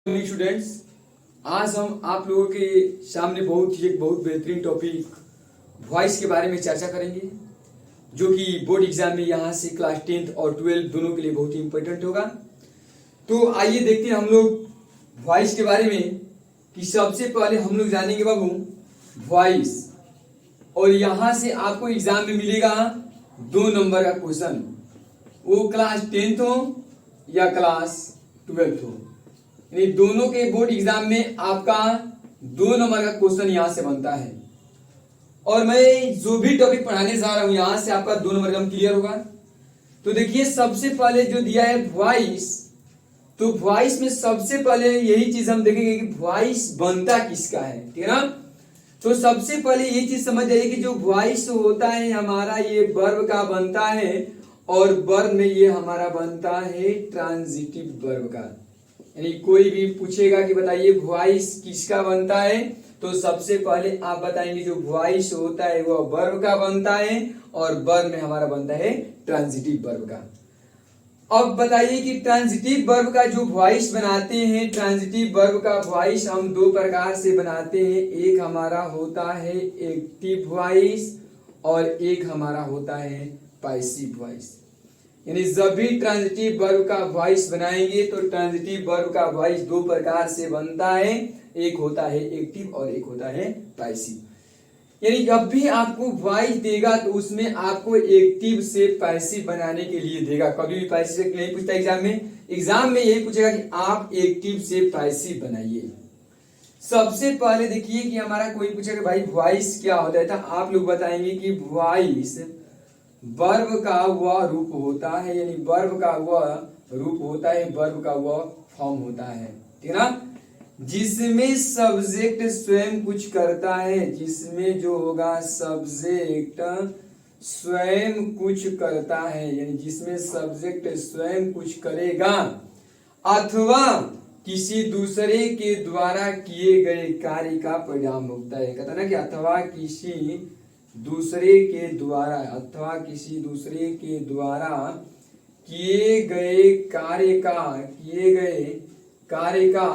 Students, आज हम आप लोगों के सामने एक बहुत बेहतरीन टॉपिक वॉइस के बारे में चर्चा करेंगे, जो कि बोर्ड एग्जाम में यहाँ से क्लास 10th और 12 दोनों के लिए बहुत ही इंपॉर्टेंट होगा। तो आइए देखते हैं हम लोग वॉइस के बारे में कि सबसे पहले हम लोग जानेंगे बाबू वॉइस, और यहाँ से आपको एग्जाम में मिलेगा 2 नंबर का क्वेश्चन, वो क्लास 10th हो या क्लास 12th हो, यानी दोनों के बोर्ड एग्जाम में आपका 2 नंबर का क्वेश्चन यहां से बनता है। और मैं जो भी टॉपिक पढ़ाने जा रहा हूं यहां से आपका 2 नंबर का क्लियर होगा। तो देखिए, सबसे पहले जो दिया है वॉइस, तो वॉइस में सबसे पहले यही चीज हम देखेंगे कि वॉइस बनता किसका है, ठीक है ना। तो सबसे पहले ये चीज समझ जाइए कि जो वॉइस होता है हमारा, ये वर्ब का बनता है, और वर्ब में ये हमारा बनता है ट्रांजिटिव वर्ब का। यानी कोई भी पूछेगा कि बताइए वॉइस किसका बनता है, तो सबसे पहले आप बताएंगे जो वॉइस होता है वो वर्ब का बनता है, और वर्ब में हमारा बनता है ट्रांजिटिव वर्ब का। अब बताइए कि ट्रांजिटिव वर्ब का जो वॉइस बनाते हैं, ट्रांजिटिव वर्ब का वॉइस हम 2 प्रकार से बनाते हैं। एक हमारा होता है एक्टिव वॉइस और एक हमारा होता है पैसिव वॉइस। यानी जब भी ट्रांजिटिव वर्ब का वॉइस बनाएंगे तो ट्रांजिटिव वर्ब का वॉइस 2 प्रकार से बनता है, एक होता है एक्टिव और एक होता है पैसिव। यानी जब भी आपको वॉइस देगा तो उसमें आपको एक्टिव से पैसिव बनाने के लिए देगा, कभी भी पैसिव से नहीं पूछता एग्जाम में। एग्जाम में यही पूछेगा कि आप एक्टिव से पैसिव बनाइए। सबसे पहले देखिए कि हमारा कोई पूछेगा भाई वॉइस क्या होता है, तो आप लोग बताएंगे कि वॉइस वर्ब का वह रूप होता है, यानी वर्ब का वह रूप होता है, वर्ब का वह फॉर्म होता है, ठीक है ना, जिसमें सब्जेक्ट स्वयं कुछ करता है, जिसमें जो होगा सब्जेक्ट स्वयं कुछ करता है, यानी जिसमें सब्जेक्ट स्वयं कुछ करेगा अथवा किसी दूसरे के द्वारा किए गए कार्य का परिणाम होता है। कहता ना कि अथवा किसी दूसरे के द्वारा, अथवा किसी दूसरे के द्वारा किए गए कार्य का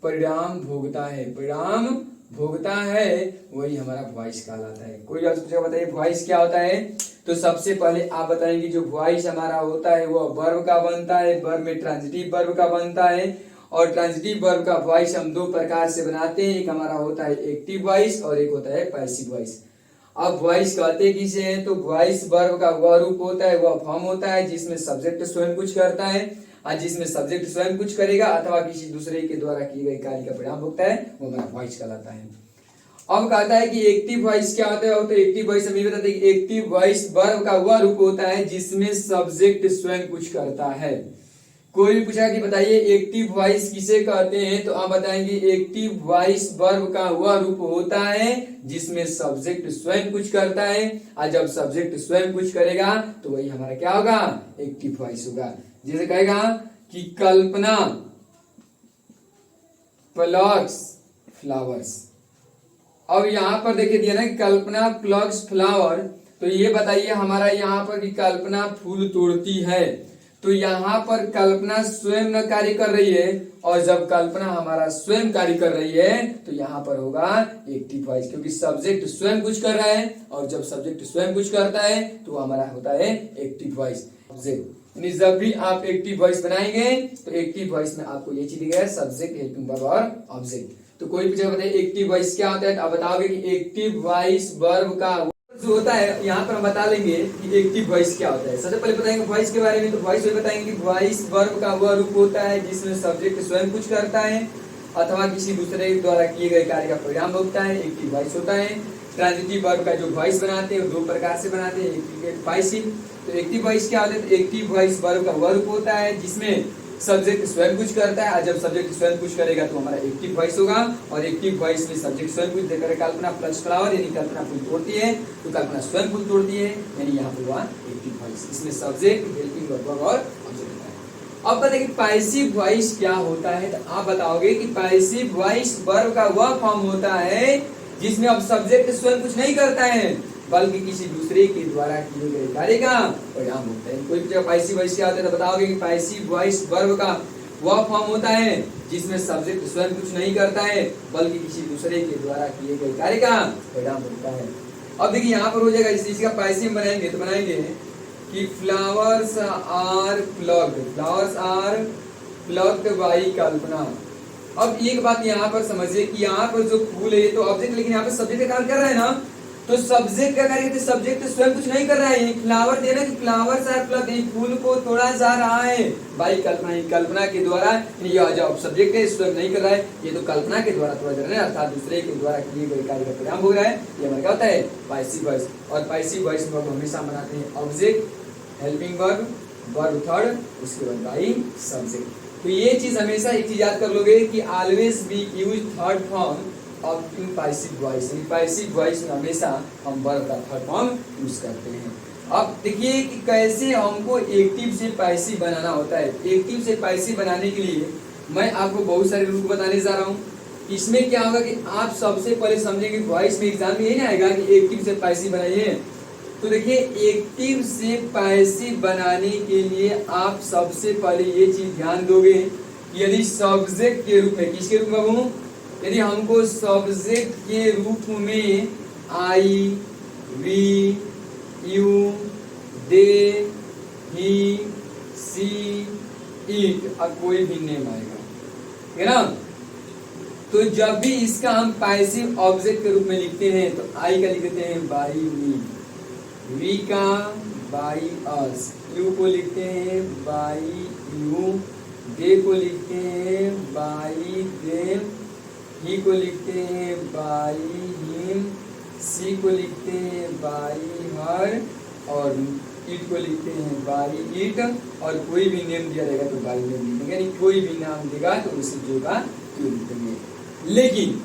परिणाम भोगता है, परिणाम भोगता है, वही हमारा वॉइस कहलाता है। कोई और पूछेगा बताइए वॉइस क्या होता है, तो सबसे पहले आप बताएंगे जो वॉइस हमारा होता है वो वर्ब का बनता है, वर्ब में ट्रांजिटिव वर्ब का बनता है, और ट्रांजिटिव वर्ब का वॉइस हम 2 प्रकार से बनाते हैं, एक हमारा होता है एक्टिव वॉइस और एक होता है पैसिव वॉइस। अब वॉइस कहते किसे हैं, तो वॉइस वर्ब का वह रूप होता है, वह फॉर्म होता है जिसमें सब्जेक्ट स्वयं कुछ करता है, और जिसमें सब्जेक्ट स्वयं कुछ करेगा अथवा किसी दूसरे के द्वारा किए गए कार्य का परिणाम होता है, वो हमारा वॉइस कहलाता है। अब कहता है कि एक्टिव वॉइस क्या होता है, तो एक्टिव वॉइस हम ये बताते हैं कि एक्टिव वॉइस वर्ब का वह रूप होता है जिसमें सब्जेक्ट स्वयं कुछ करता है। कोई भी पूछा कि बताइए एक्टिव वॉइस किसे कहते हैं, तो आप बताएंगे एक्टिव वॉइस वर्ब का वह रूप होता है जिसमें सब्जेक्ट स्वयं कुछ करता है, और जब सब्जेक्ट स्वयं कुछ करेगा तो वही हमारा क्या होगा, एक्टिव वॉइस होगा। जैसे कहेगा कि कल्पना प्लग्स फ्लावर्स। अब यहां पर देखिए दिया ना कल्पना प्लग्स फ्लावर, तो ये बताइए हमारा यहाँ पर कि कल्पना फूल तोड़ती है, तो यहाँ पर कल्पना स्वयं न कार्य कर रही है, और जब कल्पना हमारा स्वयं कार्य कर रही है तो यहाँ पर होगा एक्टिव वॉइस, क्योंकि सब्जेक्ट स्वयं कुछ कर रहा है, और जब सब्जेक्ट स्वयं कुछ करता है तो हमारा होता है एक्टिव वॉइस। यानी जब भी आप एक्टिव वॉइस बनाएंगे तो एक्टिव वॉइस में आपको ये चीज दिखेगा सब्जेक्ट, हेल्पिंग वर्ब और ऑब्जेक्ट। तो कोई पूछेगा बताइए एक्टिव वॉइस क्या होता है, तो आप बताओगे कि एक्टिव वॉइस वर्ब का जो होता है, यहाँ पर हम बता लेंगे कि एक्टिव वॉइस क्या होता है। सबसे पहले बताएंगे वॉइस के बारे में, तो वॉइस वही बताएंगे कि वॉइस वर्ब का वह रूप होता है जिसमें सब्जेक्ट स्वयं कुछ करता है अथवा किसी दूसरे द्वारा किए गए कार्य का परिणाम होता है, एक्टिव वॉइस होता है। ट्रांजिटिव वर्ब का जो वॉइस बनाते हैं वो 2 प्रकार से बनाते हैं, एक्टिव पैसिव। तो एक्टिव वॉइस क्या होता है, तो एक्टिव वॉइस वर्ब का वह रूप होता है जिसमें सब्जेक्ट स्वयं कुछ करता है, और जब सब्जेक्ट स्वयं कुछ करेगा तो हमारा एक्टिव वॉइस होगा। और एक्टिव वॉइस में सब्जेक्ट स्वयं कुछ देकर कल्पना प्लस फ्लावर, यानी कल्पना फूल तोड़ती है तो कल्पना स्वयं फूल तोड़ती है, यानी यहाँ पर हुआ एक्टिव वॉइस। इसमें सब्जेक्ट, हेल्पिंग वर्ब और ऑब्जेक्ट होता है। अब बताइए पैसिव वॉइस क्या होता है, तो आप बताओगे कि पैसिव वॉइस वर्ब का वह फॉर्म होता है जिसमें अब सब्जेक्ट स्वयं कुछ नहीं करता है, बल्कि किसी दूसरे के द्वारा किए गए कार्य का परिणाम होता है। कोई पूछेगा पैसिव वॉइस क्या होता है, तो बताओगे कि पैसिव वॉइस वर्ब का वह फॉर्म होता है जिसमें सब्जेक्ट स्वयं कुछ नहीं करता है बल्कि किसी दूसरे के द्वारा किए गए कार्य का परिणाम होता है। अब देखिए यहाँ पर हो जाएगा, इस चीज का पैसे हम बनाएंगे तो बनाएंगे कि फ्लावर्स आर प्लग्ड बाई कल्पना। अब एक बात यहाँ पर समझिए कि यहाँ पर जो फूल है ये तो ऑब्जेक्ट, लेकिन यहाँ पर सब्जेक्ट का कार्य कर रहा है ना, तो सब्जेक्ट का कार्य, सब्जेक्ट स्वयं कुछ नहीं कर रहा है। फ्लावर देना कि फ्लावर्स आर प्लग्ड, फूल को तोड़ा जा रहा है बाई कल्पना, कल्पना के द्वारा। यह जो सब्जेक्ट है स्वयं नहीं कर रहा है, ये तो कल्पना के द्वारा तोड़ा जा रहा है, अर्थात दूसरे के द्वारा किए गए कार्य का परिणाम हो रहा है। ये हमारा क्या होता है, पैसिव वॉइस। और पैसिव वॉइस में हम हमेशा बनाते हैं object, helping verb, verb third, उसके बाद बाई सब्जेक्ट। तो ये चीज हमेशा एक चीज याद कर लोगे कि always be use third form of in passive voice. Passive voice में हमेशा हम वर्ब का थर्ड फॉर्म यूज करते हैं। अब देखिए कि कैसे हमको एक्टिव से पैसिव बनाना होता है। एक्टिव से पैसिव बनाने के लिए मैं आपको बहुत सारे रूल बताने जा रहा हूँ। इसमें क्या होगा कि आप सबसे पहले समझेंगे, वॉइस में एग्जाम में यही ना आएगा कि एक्टिव से पैसिव बनाइए। तो देखिए एक्टिव से पैसिव बनाने के लिए आप सबसे पहले ये चीज ध्यान दोगे कि यदि सब्जेक्ट के रूप में, किसके रूप में हूँ, यदि हमको सब्जेक्ट के रूप में I, we, you, they, he, she, it, अब कोई भी नेम आएगा, ठीक है ना। तो जब भी इसका हम पैसिव ऑब्जेक्ट के रूप में लिखते हैं तो आई का लिख देते हैं बाई मी, वी का बाई अस, यू को लिखते हैं बाई यू, दे को लिखते हैं बाई देम, ही को लिखते हैं बाई हिम, सी को लिखते हैं बाई हर, और इट को लिखते हैं बाई इट। और कोई भी नेम दिया रहेगा तो बाई नेम लिखेंगे, यानी कोई भी नाम देगा तो उसे जो का क्यों लिखेंगे। लेकिन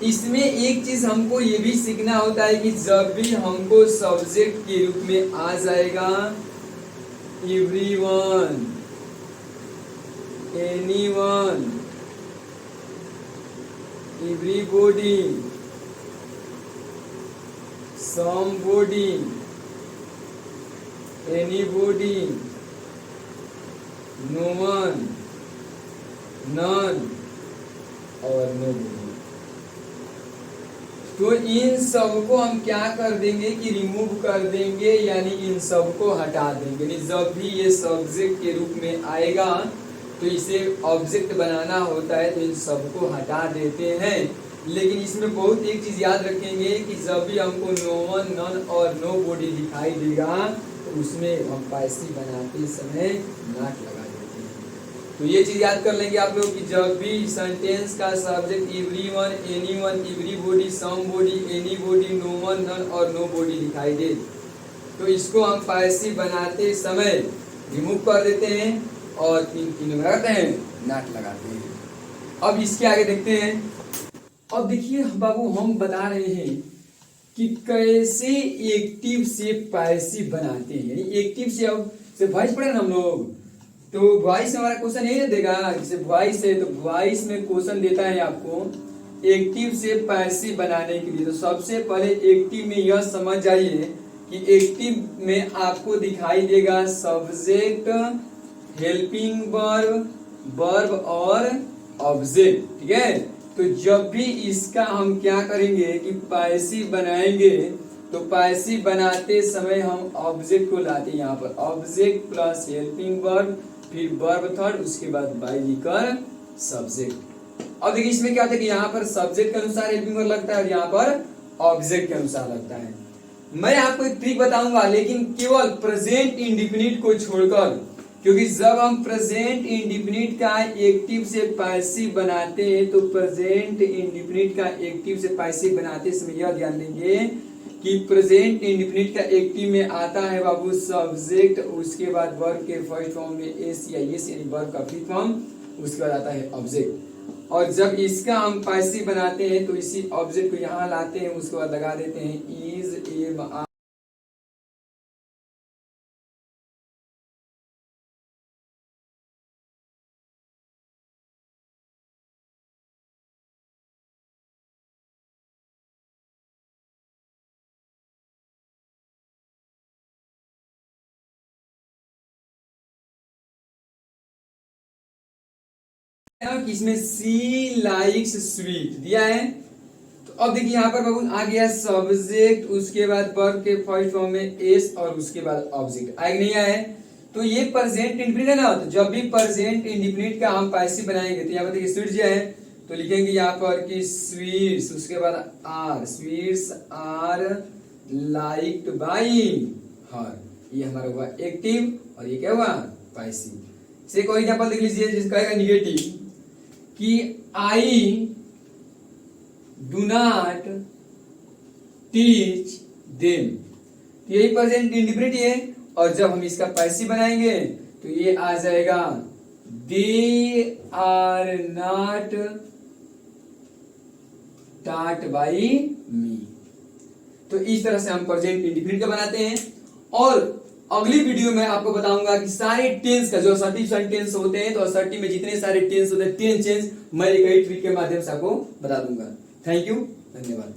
इसमें एक चीज हमको ये भी सीखना होता है कि जब भी हमको सब्जेक्ट के रूप में आ जाएगा everyone, anyone, everybody, somebody, anybody, no one, none और नोबॉडी, तो इन सबको हम क्या कर देंगे कि रिमूव कर देंगे, यानी इन सबको हटा देंगे। यानी जब भी ये सब्जेक्ट के रूप में आएगा तो इसे ऑब्जेक्ट बनाना होता है तो इन सबको हटा देते हैं। लेकिन इसमें बहुत एक चीज याद रखेंगे कि जब भी हमको नो वन, नन और नो बॉडी दिखाई देगा तो उसमें हम पैसिव बनाते समय नॉट लगा देते हैं। तो ये चीज याद कर लेंगे आप लोग कि जब भी सेंटेंस का subject everyone, anyone, everybody, somebody, anybody, no one, none और नो बॉडी दिखाई दे तो इसको हम पैसिव बनाते समय रिमूव कर देते हैं और इन लगाते हैं, नॉट लगाते हैं। अब इसके आगे देखते हैं। अब देखिए बाबू हम बता रहे हैं कि कैसे एक्टिव से पैसिव बनाते हैं। यानी एक्टिव से, अब से वॉइस पढ़े ना हम लोग, तो वॉइस में हमारा क्वेश्चन यही देगा, जैसे वॉइस है तो वॉइस में क्वेश्चन देता है आपको एक्टिव से पैसिव बनाने के लिए। तो सबसे पहले एक्टिव में यह समझ जाइए कि एक्टिव में आपको दिखाई देगा सब्जेक्ट, हेल्पिंग वर्ब, वर्ब और ऑब्जेक्ट, ठीक है। तो जब भी इसका हम क्या करेंगे कि पैसिव बनाएंगे तो पैसिव बनाते समय हम ऑब्जेक्ट को लाते हैं यहाँ पर, ऑब्जेक्ट प्लस हेल्पिंग वर्ब, फिर वर्ब थर्ड, उसके बाद बाई लिखकर सब्जेक्ट। अब देखिए इसमें क्या होता है कि यहाँ पर सब्जेक्ट के अनुसार हेल्पिंग वर्ब लगता है और यहाँ पर ऑब्जेक्ट के अनुसार लगता है। मैं आपको एक ट्रिक बताऊंगा लेकिन केवल प्रेजेंट इंडिफिनिट को छोड़कर, क्योंकि जब हम प्रेजेंट इंडिफिनिट का एक्टिव से पैसिव बनाते हैं तो प्रेजेंट इंडिफिनिट का एक्टिव से पैसिव बनाते समय यह ध्यान देंगे कि प्रेजेंट इंडिफिनिट का एक्टिव में आता है बाबू सब्जेक्ट, उसके बाद वर्ब के फर्स्ट फॉर्म में एस या एस यानी वर्ब का फिफ्थ फॉर्म, उसके बाद आता है ऑब्जेक्ट। और जब इसका हम पैसिव बनाते हैं तो इसी ऑब्जेक्ट को यहाँ लाते हैं, उसके बाद लगा देते हैं इज, एम, कि इसमें सी लाइक्स स्वीट दिया है। तो अब देखिए यहाँ पर बाबू आ गया सब्जेक्ट, उसके बाद वर्ब के फर्स्ट फॉर्म में एस और उसके बाद ऑब्जेक्ट आएगा, नहीं आया है। तो ये प्रेजेंट इंडिफिनिट है ना, तो जब भी प्रेजेंट इंडिफिनिट का हम पैसिव बनाएंगे तो यहाँ पर देखिए स्वीट्स दिया है, तो लिखेंगे यहाँ पर कि स्वीट्स, उसके बाद are, sweets are liked by her. ये हमारा हुआ एक्टिव और ये क्या हुआ पैसिव। से कोई एग्जांपल देख लीजिए जिसका कहेगा निगेटिव कि I do not teach them, यही प्रेजेंट इंडिफिनिट है। और जब हम इसका पैसिव बनाएंगे तो ये आ जाएगा they are not taught by me. तो इस तरह से हम प्रेजेंट इंडिफिनिट का बनाते हैं। और अगली वीडियो में आपको बताऊंगा कि सारे टेंस का जो असर्टिव टेंस होते हैं, तो असर्टिव में जितने सारे टेंस होते हैं 10 टेंस मैं एक ट्रिक के माध्यम से आपको बता दूंगा। थैंक यू, धन्यवाद।